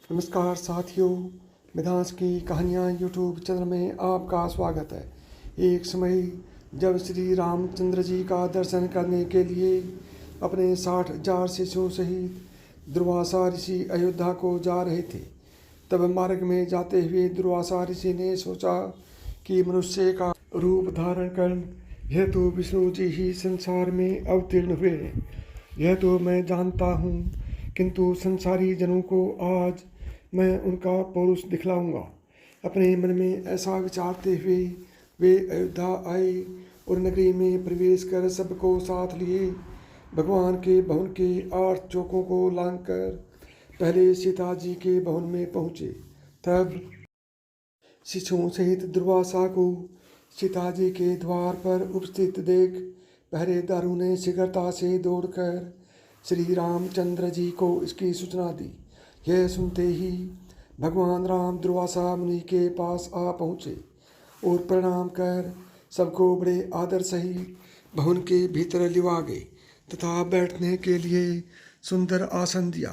नमस्कार साथियों, मिधांस की कहानियाँ यूट्यूब चैनल में आपका स्वागत है। एक समय जब श्री रामचंद्र जी का दर्शन करने के लिए अपने 60,000 शिष्यों सहित दुर्वासा ऋषि अयोध्या को जा रहे थे, तब मार्ग में जाते हुए दुर्वासा ऋषि ने सोचा कि मनुष्य का रूप धारण कर यह तो विष्णु जी ही संसार में अवतीर्ण हुए हैं, यह तो मैं जानता हूँ, किंतु संसारी जनों को आज मैं उनका पौरुष दिखलाऊंगा। अपने मन में ऐसा विचारते हुए वे अयोध्या आए और नगरी में प्रवेश कर सबको साथ लिए भगवान के भवन के 8 चौकों को लांघकर पहले सीता जी के भवन में पहुँचे। तब शिष्यों सहित दुर्वासा को सीता जी के द्वार पर उपस्थित देख पहरेदारों ने शीघ्रता से दौड़कर श्री रामचंद्र जी को इसकी सूचना दी। यह सुनते ही भगवान राम दुर्वासा मुनि के पास आ पहुँचे और प्रणाम कर सबको बड़े आदर सहित भवन के भीतर लिवा गए तथा बैठने के लिए सुंदर आसन दिया।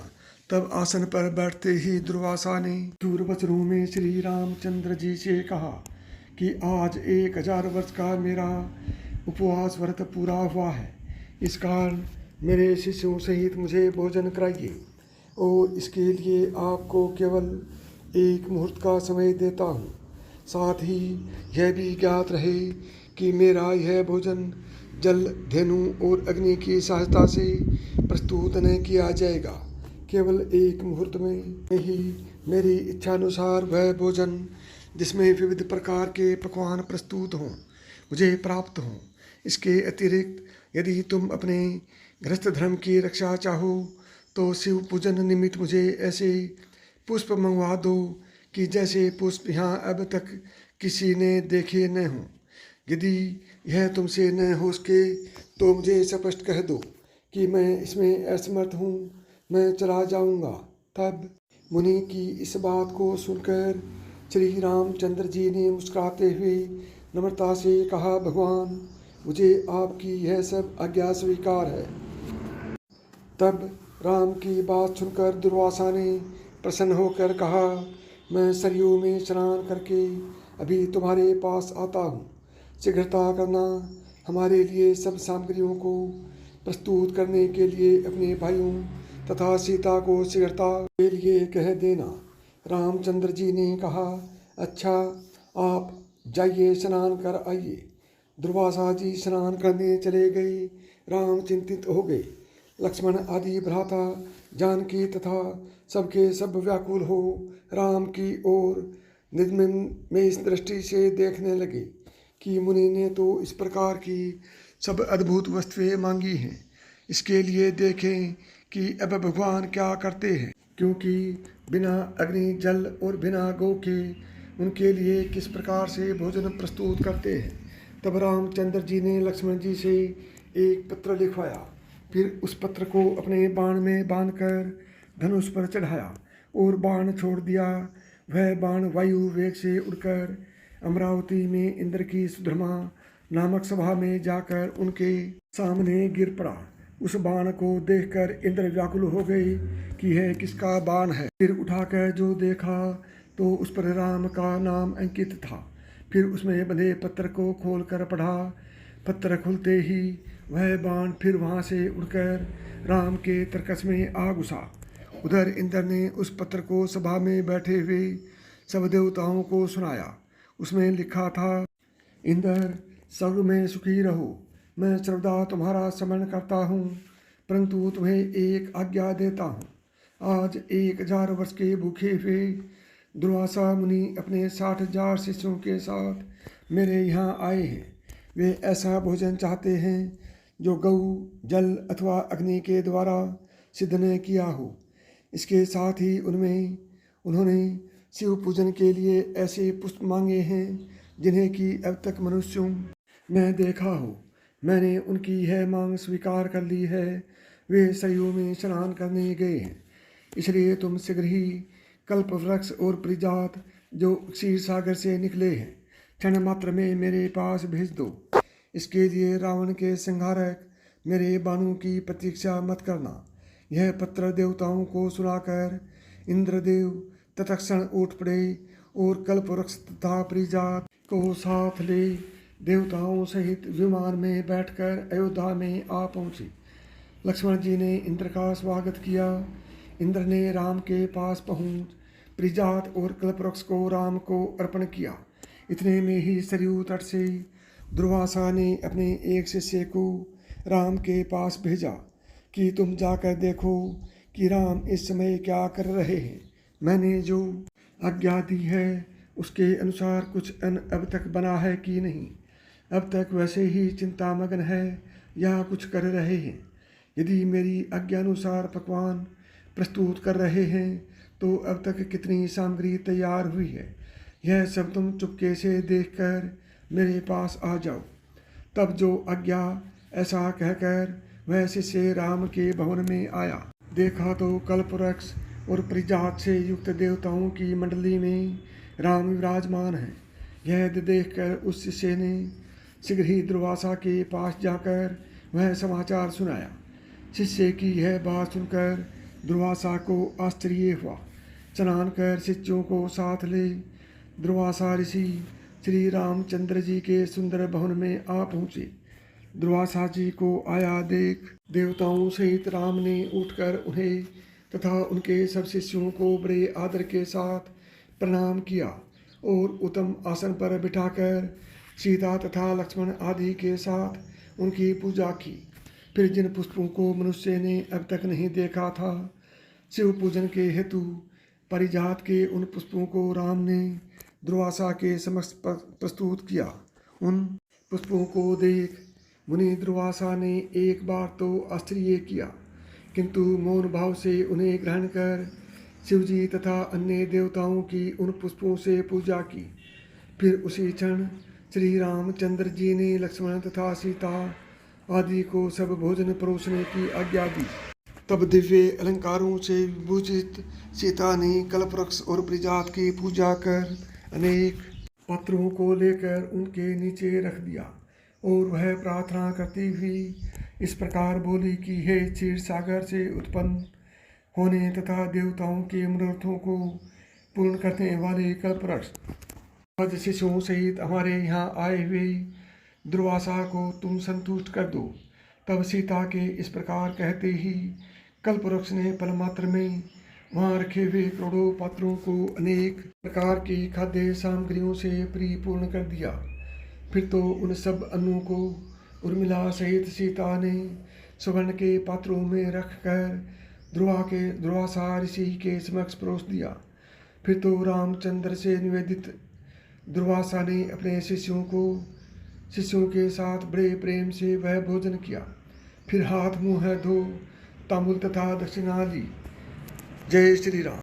तब आसन पर बैठते ही दुर्वासा ने दूर वचनों में श्री रामचंद्र जी से कहा कि आज 1000 वर्ष का मेरा उपवास व्रत पूरा हुआ है। इस कारण मेरे शिष्यों सहित मुझे भोजन कराइए और इसके लिए आपको केवल 1 मुहूर्त का समय देता हूँ। साथ ही यह भी ज्ञात रहे कि मेरा यह भोजन जल, धेनु और अग्नि की सहायता से प्रस्तुत नहीं किया जाएगा। केवल 1 मुहूर्त में ही मेरी इच्छानुसार वह भोजन जिसमें विविध प्रकार के पकवान प्रस्तुत हों मुझे प्राप्त हों। इसके अतिरिक्त यदि तुम अपने गृहस्थ धर्म की रक्षा चाहो तो शिव पूजन निमित्त मुझे ऐसे पुष्प मंगवा दो कि जैसे पुष्प यहाँ अब तक किसी ने देखे न हों। यदि यह तुमसे न हो सके तो मुझे स्पष्ट कह दो कि मैं इसमें असमर्थ हूँ, मैं चला जाऊँगा। तब मुनि की इस बात को सुनकर श्री रामचंद्र जी ने मुस्कुराते हुए नम्रता से कहा, भगवान, मुझे आपकी यह सब आज्ञा स्वीकार है। तब राम की बात सुनकर दुर्वासा ने प्रसन्न होकर कहा, मैं सरयू में स्नान करके अभी तुम्हारे पास आता हूँ। शीघ्रता करना, हमारे लिए सब सामग्रियों को प्रस्तुत करने के लिए अपने भाइयों तथा सीता को शीघ्रता के लिए कह देना। रामचंद्र जी ने कहा, अच्छा, आप जाइए, स्नान कर आइए। दुर्वासा जी स्नान करने चले गए। राम चिंतित हो गए। लक्ष्मण आदि भ्राता, जानकी तथा सबके सब व्याकुल हो राम की ओर निर्मम दृष्टि से देखने लगे कि मुनि ने तो इस प्रकार की सब अद्भुत वस्तुएं मांगी हैं, इसके लिए देखें कि अब भगवान क्या करते हैं, क्योंकि बिना अग्नि, जल और बिना गौ के उनके लिए किस प्रकार से भोजन प्रस्तुत करते हैं। तब रामचंद्र जी ने लक्ष्मण जी से एक पत्र लिखवाया, फिर उस पत्र को अपने बाण में बांधकर धनुष पर चढ़ाया और बाण छोड़ दिया। वह बाण वायु वेग से उड़कर अमरावती में इंद्र की सुधर्मा नामक सभा में जाकर उनके सामने गिर पड़ा। उस बाण को देखकर इंद्र व्याकुल हो गए कि यह किसका बाण है। फिर उठाकर जो देखा तो उस पर राम का नाम अंकित था। फिर उसमें बंधे पत्र को खोलकर पढ़ा। पत्र खुलते ही वह बाण फिर वहाँ से उड़कर राम के तरकस में आ घुसा। उधर इंद्र ने उस पत्र को सभा में बैठे हुए सब देवताओं को सुनाया। उसमें लिखा था, इंद्र, स्वर्ग में सुखी रहो। मैं सर्वदा तुम्हारा स्मरण करता हूँ, परंतु तुम्हें एक आज्ञा देता हूँ। आज 1000 वर्ष के भूखे हुए दुर्वासा मुनि अपने 60,000 शिष्यों के साथ मेरे यहाँ आए हैं। वे ऐसा भोजन चाहते हैं जो गौ, जल अथवा अग्नि के द्वारा सिद्ध न किया हो। इसके साथ ही उन्होंने शिव पूजन के लिए ऐसे पुष्प मांगे हैं जिन्हें कि अब तक मनुष्यों में देखा हो। मैंने उनकी यह मांग स्वीकार कर ली है। वे सरयू में स्नान करने गए हैं, इसलिए तुम शीघ्र ही कल्प वृक्ष और परिजात जो क्षीर सागर से निकले हैं क्षण मात्र में मेरे पास भेज दो। इसके लिए रावण के संहारक मेरे बाणों की प्रतीक्षा मत करना। यह पत्र देवताओं को सुनाकर इंद्रदेव तत्क्षण उठ पड़े और कल्पवृक्ष तथा परिजात को साथ ले देवताओं सहित विमान में बैठकर अयोध्या में आ पहुँचे। लक्ष्मण जी ने इंद्र का स्वागत किया। इंद्र ने राम के पास पहुँच परिजात और कल्पवृक्ष को राम को अर्पण किया। इतने में ही सरयू तट से दुर्वासा ने अपने एक शिष्य को राम के पास भेजा कि तुम जाकर देखो कि राम इस समय क्या कर रहे हैं। मैंने जो आज्ञा दी है उसके अनुसार कुछ अन्न अब तक बना है कि नहीं, अब तक वैसे ही चिंतामग्न है या कुछ कर रहे हैं। यदि मेरी आज्ञानुसार पकवान प्रस्तुत कर रहे हैं तो अब तक कितनी सामग्री तैयार हुई है, यह सब तुम चुपके से देखकर मेरे पास आ जाओ। तब जो आज्ञा ऐसा कहकर वह शिष्य राम के भवन में आया। देखा तो कल्पवृक्ष और परिजात से युक्त देवताओं की मंडली में राम विराजमान है। यह देखकर उस शिष्य ने शीघ्र ही दुर्वासा के पास जाकर वह समाचार सुनाया। शिष्य की यह बात सुनकर दुर्वासा को आश्चर्य हुआ। स्नान कर शिष्यों को साथ ले दुर्वासा ऋषि श्री रामचंद्र जी के सुंदर भवन में आ पहुँचे। दुर्वासा जी को आया देख देवताओं सहित राम ने उठकर उन्हें तथा उनके सब शिष्यों को बड़े आदर के साथ प्रणाम किया और उत्तम आसन पर बिठाकर सीता तथा लक्ष्मण आदि के साथ उनकी पूजा की। फिर जिन पुष्पों को मनुष्य ने अब तक नहीं देखा था, शिव पूजन के हेतु परिजात के उन पुष्पों को राम ने दुर्वासा के समक्ष प्रस्तुत किया। उन पुष्पों को देख मुनि दुर्वासा ने एक बार तो आश्चर्य किया, किंतु मौन भाव से उन्हें ग्रहण कर शिवजी तथा अन्य देवताओं की उन पुष्पों से पूजा की। फिर उसी क्षण श्री रामचंद्र जी ने लक्ष्मण तथा सीता आदि को सब भोजन परोसने की आज्ञा दी। तब दिव्य अलंकारों से विभूषित सीता ने कल्पवृक्ष और परिजात की पूजा कर अनेक पात्रों को लेकर उनके नीचे रख दिया और वह प्रार्थना करती हुई इस प्रकार बोली कि हे क्षीर सागर से उत्पन्न होने तथा देवताओं के मनोरथों को पूर्ण करने वाले कल्पवृक्ष, आज शिष्यों सहित हमारे यहाँ आए हुए दुर्वासा को तुम संतुष्ट कर दो। तब सीता के इस प्रकार कहते ही कल्पवृक्ष ने पल मात्र में वहाँ रखे हुए करोड़ों पात्रों को अनेक प्रकार की खाद्य सामग्रियों से परिपूर्ण कर दिया। फिर तो उन सब अन्नों को उर्मिला सहित सीता ने स्वर्ण के पात्रों में रखकर दुर्वासा ऋषि के समक्ष परोस दिया। फिर तो रामचंद्र से निवेदित दुर्वासा ने अपने शिष्यों के साथ बड़े प्रेम से वह भोजन किया। फिर हाथ मुँह धो तांबूल तथा दक्षिणा ली। जय श्री राम।